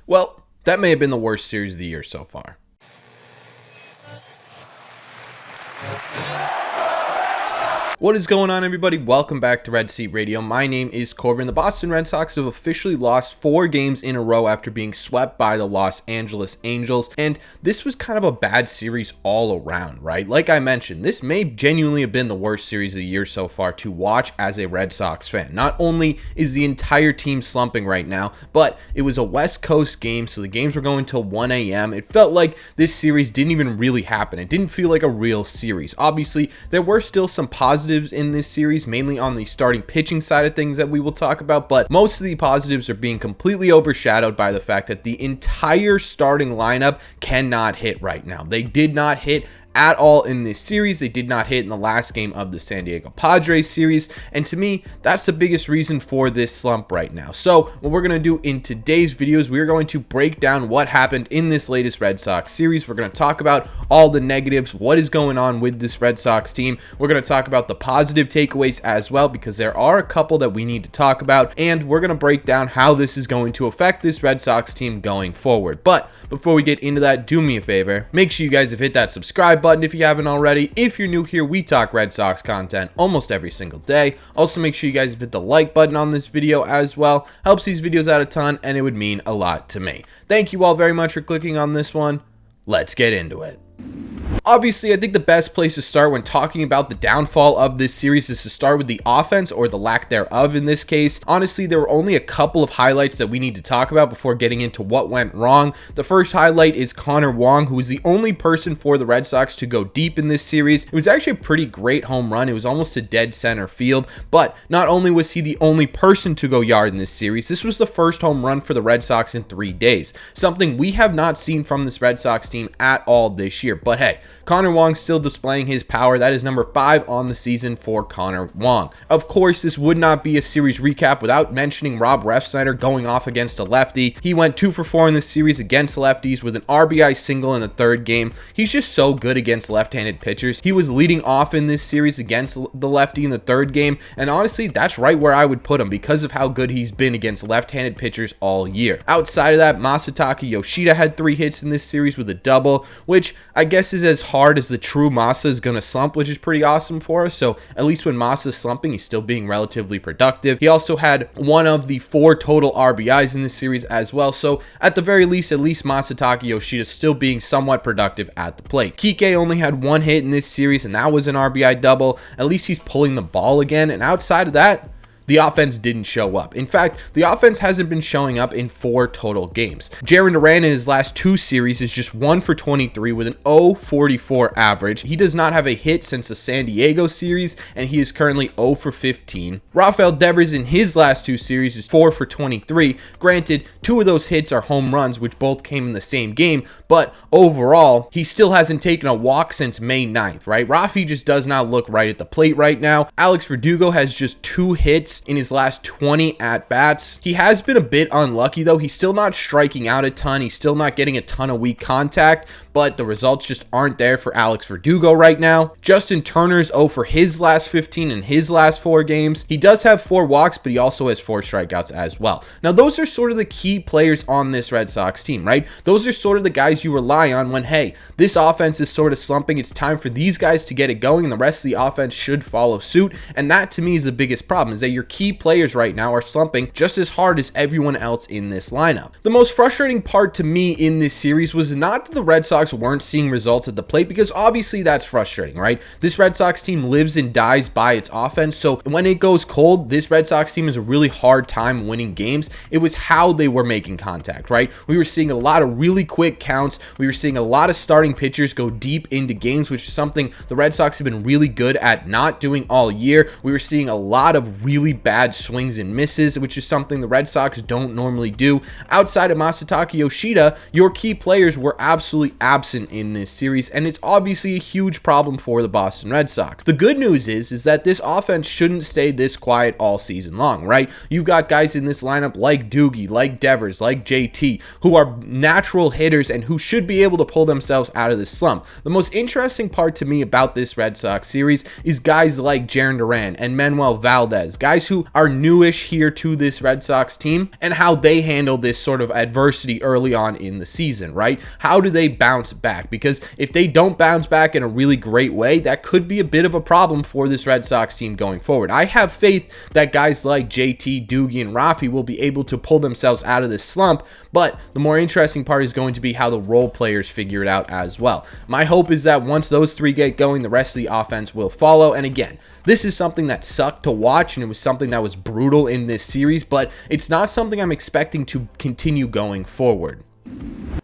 Well, that may have been the worst series of the year so far. What is going on, everybody? Welcome back to Red Seat Radio. My name is Corbin. The Boston Red Sox have officially lost 4 games in a row after being swept by the Los Angeles Angels, and this was kind of a bad series all around, right? Like I mentioned, this may genuinely have been the worst series of the year so far to watch as a Red Sox fan. Not only is the entire team slumping right now, but it was a West Coast game, so the games were going till 1 a.m. It felt like this series didn't even really happen. It didn't feel like a real series. Obviously, there were still some positives in this series, mainly on the starting pitching side of things that we will talk about, but most of the positives are being completely overshadowed by the fact that the entire starting lineup cannot hit right now. They did not hit at all in this series. They did not hit in the last game of the San Diego Padres series, and to me, that's the biggest reason for this slump right now. So what we're going to do in today's videos, we're going to break down what happened in this latest Red Sox series. We're going to talk about all the negatives, what is going on with this Red Sox team. We're going to talk about the positive takeaways as well, because there are a couple that we need to talk about, and we're going to break down how this is going to affect this Red Sox team going forward. But before we get into that, do me a favor, make sure you guys have hit that subscribe button if you haven't already. If you're new here, we talk Red Sox content almost every single day. Also, make sure you guys hit the like button on this video as well. Helps these videos out a ton, and it would mean a lot to me. Thank you all very much for clicking on this one. Let's get into it. Obviously, I think the best place to start when talking about the downfall of this series is to start with the offense, or the lack thereof in this case. Honestly, there were only a couple of highlights that we need to talk about before getting into what went wrong. The first highlight is Connor Wong, who was the only person for the Red Sox to go deep in this series. It was actually a pretty great home run. It was almost a dead center field, but not only was he the only person to go yard in this series, this was the first home run for the Red Sox in 3 days, something we have not seen from this Red Sox team at all this year. But hey, Connor Wong still displaying his power. That is number 5 on the season for Connor Wong. Of course, this would not be a series recap without mentioning Rob Refsnyder going off against a lefty. He went 2 for 4 in this series against lefties with an RBI single in the 3rd game. He's just so good against left-handed pitchers. He was leading off in this series against the lefty in the 3rd game, and honestly, that's right where I would put him because of how good he's been against left-handed pitchers all year. Outside of that, Masataka Yoshida had 3 hits in this series with a double, which I guess is as hard as the true Masa is going to slump, which is pretty awesome for us. So at least when Masa is slumping, he's still being relatively productive. He also had 1 of the 4 total RBIs in this series as well. So at the very least, at least Masataka Yoshida is still being somewhat productive at the plate. Kike only had 1 hit in this series, and that was an RBI double. At least he's pulling the ball again. And outside of that, the offense didn't show up. In fact, the offense hasn't been showing up in 4 total games. Jarren Duran in his last 2 series is just 1 for 23 with an 0.44 average. He does not have a hit since the San Diego series, and he is currently 0 for 15. Rafael Devers in his last 2 series is 4 for 23. Granted, 2 of those hits are home runs, which both came in the same game, but overall, he still hasn't taken a walk since May 9th, right? Rafi just does not look right at the plate right now. Alex Verdugo has just 2 hits in his last 20 at-bats. He has been a bit unlucky, though. He's still not striking out a ton. He's still not getting a ton of weak contact, but the results just aren't there for Alex Verdugo right now. Justin Turner's 0 for his last 15 in his last 4 games. He does have 4 walks, but he also has 4 strikeouts as well. Now, those are sort of the key players on this Red Sox team, right? Those are sort of the guys you rely on when, hey, this offense is sort of slumping. It's time for these guys to get it going, and the rest of the offense should follow suit. And that, to me, is the biggest problem, is that your key players right now are slumping just as hard as everyone else in this lineup. The most frustrating part to me in this series was not that the Red Sox weren't seeing results at the plate, because obviously that's frustrating, right? This Red Sox team lives and dies by its offense, so when it goes cold, this Red Sox team has a really hard time winning games. It was how they were making contact, right? We were seeing a lot of really quick counts. We were seeing a lot of starting pitchers go deep into games, which is something the Red Sox have been really good at not doing all year. We were seeing a lot of really bad swings and misses, which is something the Red Sox don't normally do. Outside of Masataka Yoshida, your key players were absolutely absent in this series, and it's obviously a huge problem for the Boston Red Sox. The good news is that this offense shouldn't stay this quiet all season long, right? You've got guys in this lineup like Doogie, like Devers, like JT, who are natural hitters and who should be able to pull themselves out of this slump. The most interesting part to me about this Red Sox series is guys like Jarren Duran and Manuel Valdez, guys guys who are newish here to this Red Sox team and how they handle this sort of adversity early on in the season, right? How do they bounce back? Because if they don't bounce back in a really great way, that could be a bit of a problem for this Red Sox team going forward. I have faith that guys like JT, Doogie, and Rafi will be able to pull themselves out of this slump, but the more interesting part is going to be how the role players figure it out as well. My hope is that once those three get going, the rest of the offense will follow. And again, this is something that sucked to watch, and it was something that was brutal in this series, but it's not something I'm expecting to continue going forward.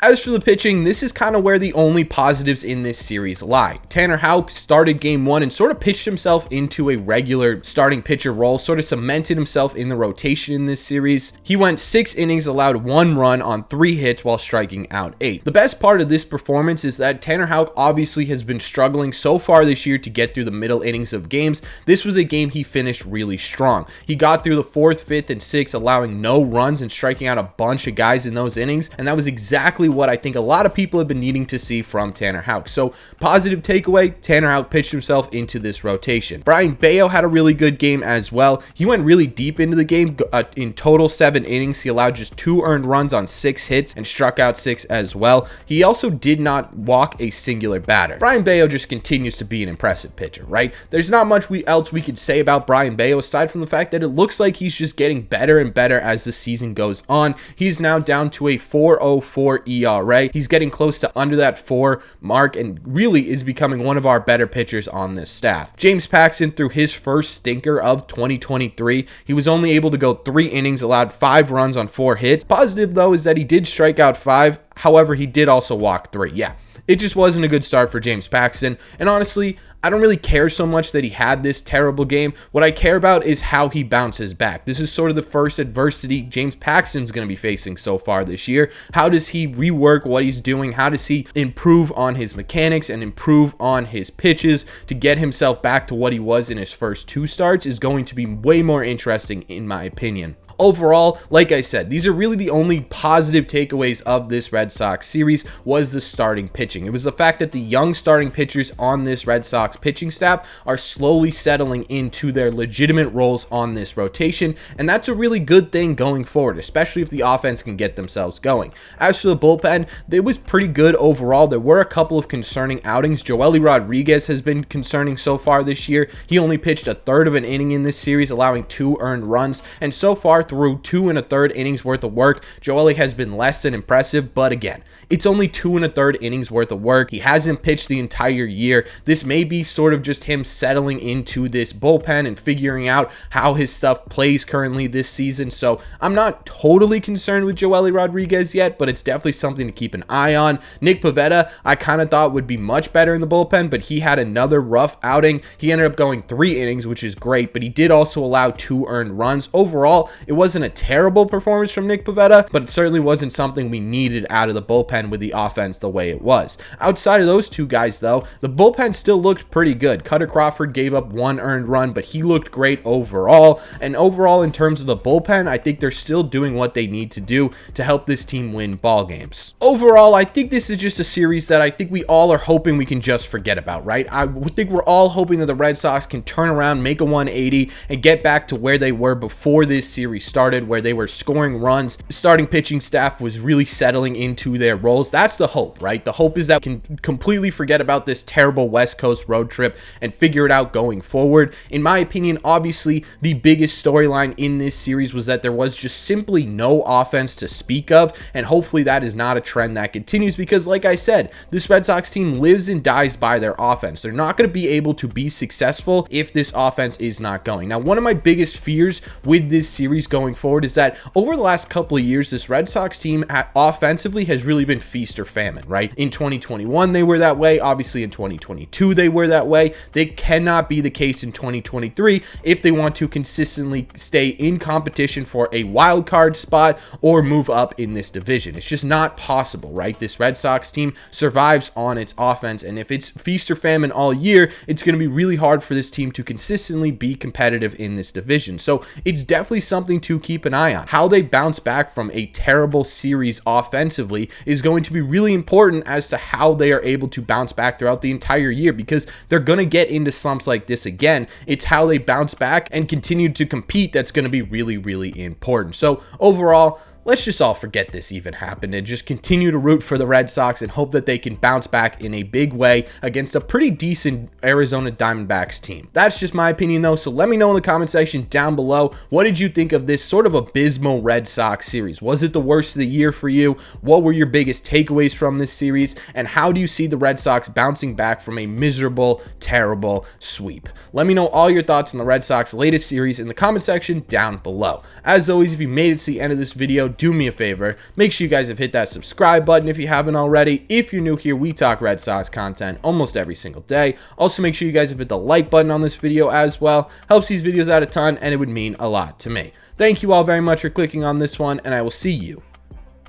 As for the pitching, this is kind of where the only positives in this series lie. Tanner Houck started game one and sort of pitched himself into a regular starting pitcher role, sort of cemented himself in the rotation in this series. He went 6 innings, allowed 1 run on 3 hits while striking out 8. The best part of this performance is that Tanner Houck obviously has been struggling so far this year to get through the middle innings of games. This was a game he finished really strong. He got through the 4th, 5th, and 6th, allowing no runs and striking out a bunch of guys in those innings, and that was exactly what I think a lot of people have been needing to see from Tanner Houck. So positive takeaway, Tanner Houck pitched himself into this rotation. Brayan Bello had a really good game as well. He went really deep into the game. In total 7 innings, he allowed just 2 earned runs on 6 hits and struck out 6 as well. He also did not walk a singular batter. Brayan Bello just continues to be an impressive pitcher, right? There's not much else we could say about Brayan Bello aside from the fact that it looks like he's just getting better and better as the season goes on. He's now down to a 4.04 ERA. He's getting close to under that 4 mark and really is becoming one of our better pitchers on this staff. James Paxton threw his first stinker of 2023. He was only able to go 3 innings, allowed 5 runs on 4 hits. Positive though is that he did strike out 5. However, he did also walk 3. Yeah, it just wasn't a good start for James Paxton. And honestly, I don't really care so much that he had this terrible game. What I care about is how he bounces back. This is sort of the first adversity James Paxton's going to be facing so far this year. How does he rework what he's doing? How does he improve on his mechanics and improve on his pitches to get himself back to what he was in his first 2 starts is going to be way more interesting in my opinion. Overall, like I said, these are really the only positive takeaways of this Red Sox series was the starting pitching. It was the fact that the young starting pitchers on this Red Sox pitching staff are slowly settling into their legitimate roles on this rotation, and that's a really good thing going forward, especially if the offense can get themselves going. As for the bullpen, it was pretty good overall. There were a couple of concerning outings. Joely Rodriguez has been concerning so far this year. He only pitched a third of an inning in this series, allowing 2 earned runs, and so far through 2 1/3 innings worth of work, Joely has been less than impressive, but again, it's only 2 1/3 innings worth of work. He hasn't pitched the entire year. This may be sort of just him settling into this bullpen and figuring out how his stuff plays currently this season, so I'm not totally concerned with Joely Rodriguez yet, but it's definitely something to keep an eye on. Nick Pivetta, I kind of thought would be much better in the bullpen, but he had another rough outing. He ended up going 3 innings, which is great, but he did also allow 2 earned runs. Overall, it wasn't a terrible performance from Nick Pivetta, but it certainly wasn't something we needed out of the bullpen with the offense the way it was. Outside of those 2 guys, though, the bullpen still looked pretty good. Cutter Crawford gave up 1 earned run, but he looked great overall. And overall, in terms of the bullpen, I think they're still doing what they need to do to help this team win ball games. Overall, I think this is just a series that I think we all are hoping we can just forget about, right? I think we're all hoping that the Red Sox can turn around, make a 180, and get back to where they were before this series started, where they were scoring runs. The starting pitching staff was really settling into their roles. That's the hope, right? The hope is that we can completely forget about this terrible West Coast road trip and figure it out going forward. In my opinion, obviously, the biggest storyline in this series was that there was just simply no offense to speak of, and hopefully that is not a trend that continues because, like I said, this Red Sox team lives and dies by their offense. They're not going to be able to be successful if this offense is not going. Now, one of my biggest fears with this series going forward is that over the last couple of years, this Red Sox team offensively has really been feast or famine, right? In 2021, they were that way. Obviously, in 2022, they were that way. They cannot be the case in 2023 if they want to consistently stay in competition for a wild card spot or move up in this division. It's just not possible, right? This Red Sox team survives on its offense, and if it's feast or famine all year, it's going to be really hard for this team to consistently be competitive in this division. So it's definitely something to keep an eye on. How they bounce back from a terrible series offensively is going to be really important as to how they are able to bounce back throughout the entire year, because they're going to get into slumps like this again. It's how they bounce back and continue to compete that's going to be really, really important. So overall, let's just all forget this even happened and just continue to root for the Red Sox and hope that they can bounce back in a big way against a pretty decent Arizona Diamondbacks team. That's just my opinion though, so let me know in the comment section down below, what did you think of this sort of abysmal Red Sox series? Was it the worst of the year for you? What were your biggest takeaways from this series? And how do you see the Red Sox bouncing back from a miserable, terrible sweep? Let me know all your thoughts on the Red Sox latest series in the comment section down below. As always, if you made it to the end of this video, do me a favor, make sure you guys have hit that subscribe button if you haven't already. If you're new here, we talk Red Sox content almost every single day. Also, make sure you guys have hit the like button on this video as well. Helps these videos out a ton, and it would mean a lot to me. Thank you all very much for clicking on this one, and I will see you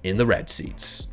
in the red seats.